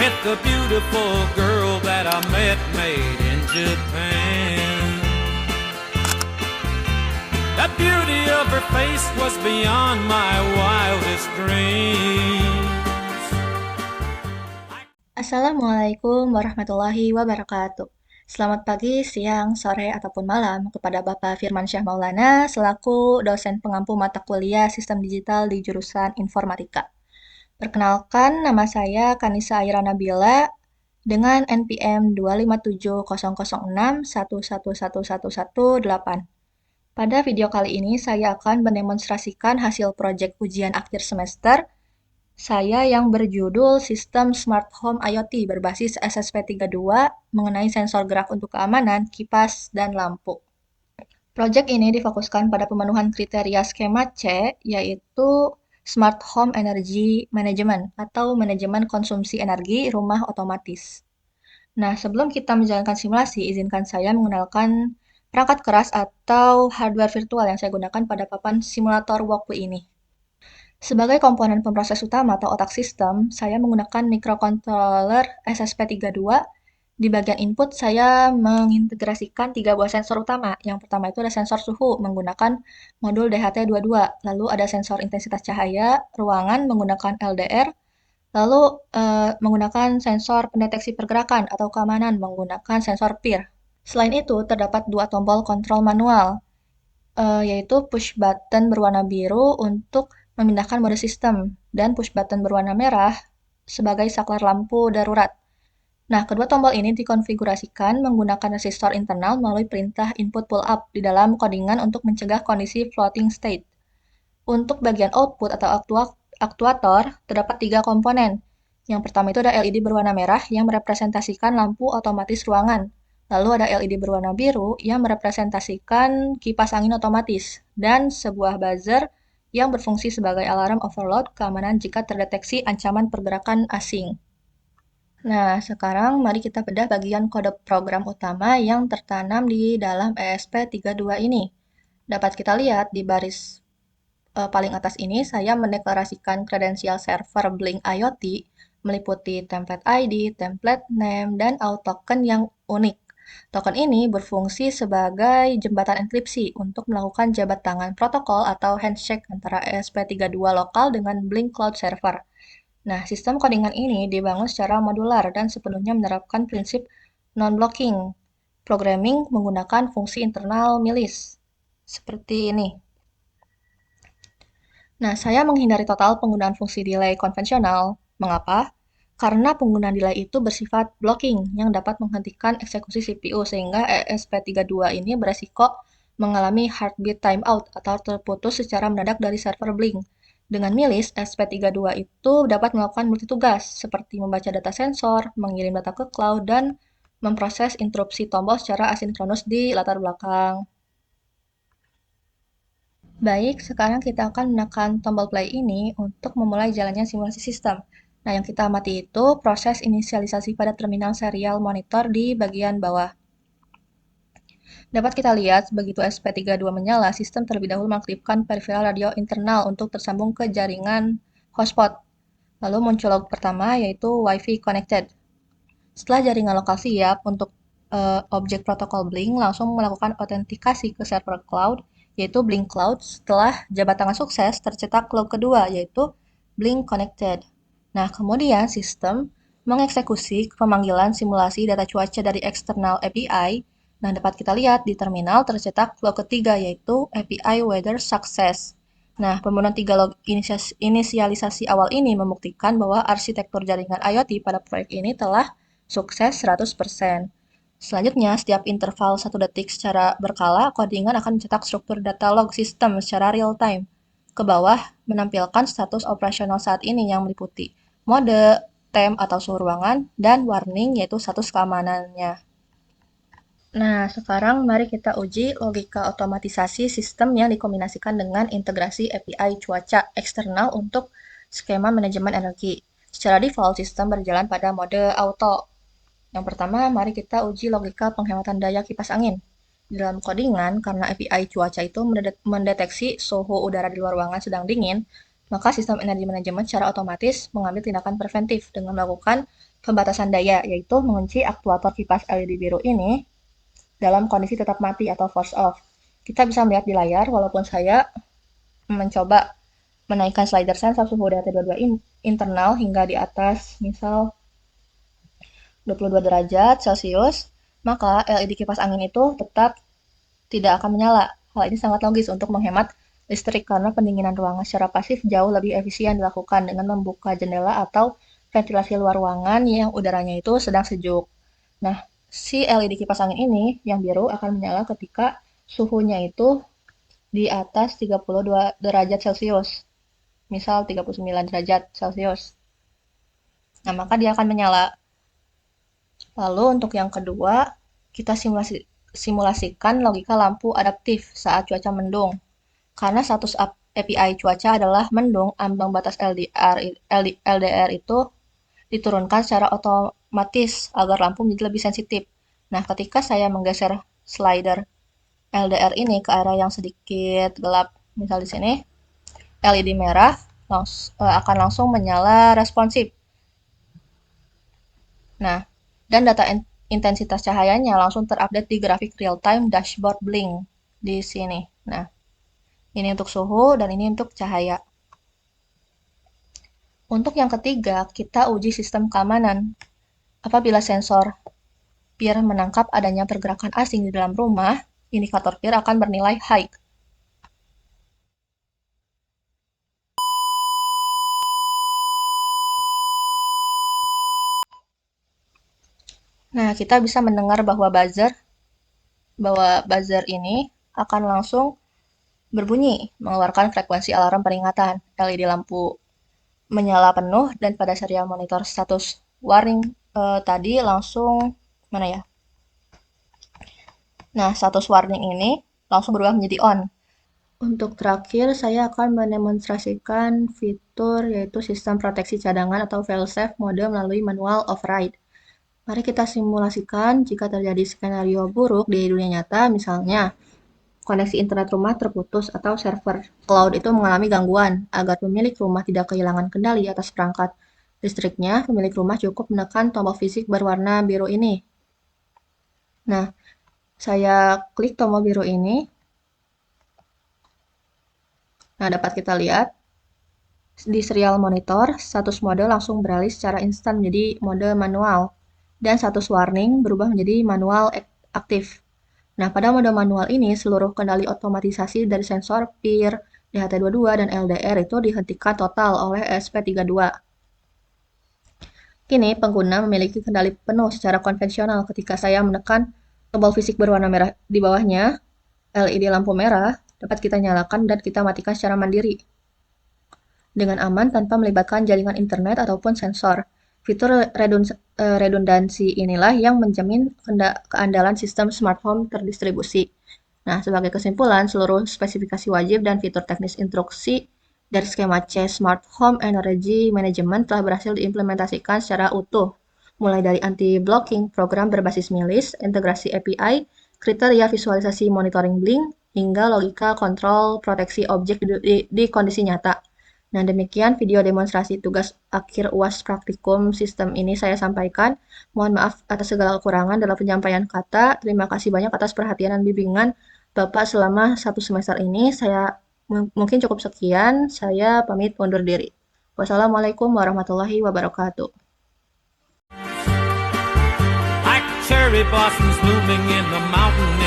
with the beautiful girl that I met made in Japan. The beauty of her face was beyond my wildest dreams. Assalamualaikum warahmatullahi wabarakatuh. Selamat pagi, siang, sore, ataupun malam kepada Bapak Firmansyah Maulana selaku dosen pengampu mata kuliah Sistem Digital di jurusan Informatika. Perkenalkan, nama saya Kanisa Aira Nabila dengan NPM 2570061111118. Pada video kali ini, saya akan mendemonstrasikan hasil proyek ujian akhir semester saya yang berjudul Sistem Smart Home IoT berbasis SSP32 mengenai sensor gerak untuk keamanan, kipas, dan lampu. Proyek ini difokuskan pada pemenuhan kriteria skema C, yaitu Smart Home Energy Management atau manajemen konsumsi energi rumah otomatis. Nah, sebelum kita menjalankan simulasi, izinkan saya mengenalkan perangkat keras atau hardware virtual yang saya gunakan pada papan simulator walkway ini. Sebagai komponen pemroses utama atau otak sistem, saya menggunakan microcontroller SSP32. Di bagian input, saya mengintegrasikan 3 buah sensor utama. Yang pertama itu ada sensor suhu menggunakan modul DHT22. Lalu ada sensor intensitas cahaya ruangan menggunakan LDR. Lalu menggunakan sensor pendeteksi pergerakan atau keamanan menggunakan sensor PIR. Selain itu, terdapat 2 tombol kontrol manual, yaitu push button berwarna biru untuk memindahkan mode sistem dan push button berwarna merah sebagai saklar lampu darurat. Nah, kedua tombol ini dikonfigurasikan menggunakan resistor internal melalui perintah input pull up di dalam codingan untuk mencegah kondisi floating state. Untuk bagian output atau aktuator, terdapat 3 komponen. Yang pertama itu ada LED berwarna merah yang merepresentasikan lampu otomatis ruangan. Lalu ada LED berwarna biru yang merepresentasikan kipas angin otomatis. Dan sebuah buzzer yang berfungsi sebagai alarm overload keamanan jika terdeteksi ancaman pergerakan asing. Nah, sekarang mari kita bedah bagian kode program utama yang tertanam di dalam ESP32 ini. Dapat kita lihat di baris paling atas ini, saya mendeklarasikan kredensial server Blink IoT meliputi template ID, template name, dan auth-token yang unik. Token ini berfungsi sebagai jembatan enkripsi untuk melakukan jabat tangan protokol atau handshake antara ESP32 lokal dengan Blink Cloud Server. Nah, sistem codingan ini dibangun secara modular dan sepenuhnya menerapkan prinsip non-blocking programming menggunakan fungsi internal milis. Seperti ini. Nah, saya menghindari total penggunaan fungsi delay konvensional. Mengapa? Karena penggunaan delay itu bersifat blocking yang dapat menghentikan eksekusi CPU sehingga ESP32 ini beresiko mengalami heartbeat timeout atau terputus secara mendadak dari server Blink. Dengan milis, ESP32 itu dapat melakukan multitugas seperti membaca data sensor, mengirim data ke cloud, dan memproses interupsi tombol secara asinkronus di latar belakang. Baik, sekarang kita akan menekan tombol play ini untuk memulai jalannya simulasi sistem. Nah, yang kita amati itu proses inisialisasi pada terminal serial monitor di bagian bawah. Dapat kita lihat, begitu SP32 menyala, sistem terlebih dahulu mengaktifkan peripheral radio internal untuk tersambung ke jaringan hotspot. Lalu muncul log pertama, yaitu Wi-Fi connected. Setelah jaringan lokal siap untuk objek protokol Blink, langsung melakukan autentikasi ke server cloud, yaitu Blink Cloud. Setelah jabat tangan sukses, tercetak log kedua, yaitu Blink Connected. Nah, kemudian sistem mengeksekusi pemanggilan simulasi data cuaca dari eksternal API. Nah, dapat kita lihat di terminal tercetak log ketiga, yaitu API Weather Success. Nah, pembunuhan 3 log inisialisasi awal ini membuktikan bahwa arsitektur jaringan IoT pada proyek ini telah sukses 100%. Selanjutnya, setiap interval 1 detik secara berkala, codingan akan mencetak struktur data log sistem secara real-time. Ke bawah menampilkan status operasional saat ini yang meliputi mode, temp atau suhu ruangan, dan warning yaitu status keamanannya. Nah, sekarang mari kita uji logika otomatisasi sistem yang dikombinasikan dengan integrasi API cuaca eksternal untuk skema manajemen energi. Secara default, sistem berjalan pada mode auto. Yang pertama, mari kita uji logika penghematan daya kipas angin. Di dalam codingan, karena API cuaca itu mendeteksi suhu udara di luar ruangan sedang dingin, maka sistem energi manajemen secara otomatis mengambil tindakan preventif dengan melakukan pembatasan daya, yaitu mengunci aktuator kipas LED biru ini dalam kondisi tetap mati atau force off. Kita bisa melihat di layar, walaupun saya mencoba menaikkan slider sensor suhu DHT22 internal hingga di atas misal 22 derajat Celcius, maka LED kipas angin itu tetap tidak akan menyala. Hal ini sangat logis untuk menghemat listrik karena pendinginan ruangan secara pasif jauh lebih efisien dilakukan dengan membuka jendela atau ventilasi luar ruangan yang udaranya itu sedang sejuk. Nah, si LED kipas angin ini yang biru akan menyala ketika suhunya itu di atas 32 derajat Celcius. Misal 39 derajat Celcius. Nah, maka dia akan menyala. Lalu untuk yang kedua, kita simulasikan logika lampu adaptif saat cuaca mendung. Karena status API cuaca adalah mendung, ambang batas LDR itu diturunkan secara otomatis agar lampu menjadi lebih sensitif. Nah, ketika saya menggeser slider LDR ini ke area yang sedikit gelap, misal di sini, LED merah akan langsung menyala responsif. Nah, dan data intensitas cahayanya langsung terupdate di grafik real-time dashboard Blink di sini. Nah, ini untuk suhu dan ini untuk cahaya. Untuk yang ketiga, kita uji sistem keamanan. Apabila sensor PIR menangkap adanya pergerakan asing di dalam rumah, indikator PIR akan bernilai high. Nah, kita bisa mendengar bahwa buzzer ini akan langsung berbunyi, mengeluarkan frekuensi alarm peringatan. LED lampu menyala penuh dan pada serial monitor status warning tadi langsung mana ya? Nah, status warning ini langsung berubah menjadi on. Untuk terakhir, saya akan mendemonstrasikan fitur yaitu sistem proteksi cadangan atau failsafe mode melalui manual override. Mari kita simulasikan jika terjadi skenario buruk di dunia nyata, misalnya koneksi internet rumah terputus atau server cloud itu mengalami gangguan. Agar pemilik rumah tidak kehilangan kendali atas perangkat listriknya, pemilik rumah cukup menekan tombol fisik berwarna biru ini. Nah, saya klik tombol biru ini. Nah, dapat kita lihat di serial monitor, status mode langsung beralih secara instan menjadi mode manual. Dan status warning berubah menjadi manual aktif. Nah, pada mode manual ini, seluruh kendali otomatisasi dari sensor PIR, DHT22, dan LDR itu dihentikan total oleh ESP32. Kini, pengguna memiliki kendali penuh secara konvensional ketika saya menekan tombol fisik berwarna merah di bawahnya, LED lampu merah dapat kita nyalakan dan kita matikan secara mandiri. Dengan aman tanpa melibatkan jaringan internet ataupun sensor. Fitur redundansi inilah yang menjamin keandalan sistem smart home terdistribusi. Nah, sebagai kesimpulan, seluruh spesifikasi wajib dan fitur teknis instruksi dari skema C Smart Home Energy Management telah berhasil diimplementasikan secara utuh, mulai dari anti-blocking, program berbasis milis, integrasi API, kriteria visualisasi monitoring Blink, hingga logika kontrol proteksi objek di kondisi nyata. Nah, demikian video demonstrasi tugas akhir UAS praktikum sistem ini saya sampaikan. Mohon maaf atas segala kekurangan dalam penyampaian kata. Terima kasih banyak atas perhatian dan bimbingan Bapak selama 1 semester ini. Saya mungkin cukup sekian. Saya pamit undur diri. Wassalamualaikum warahmatullahi wabarakatuh. Like cherry blossoms blooming in the mountain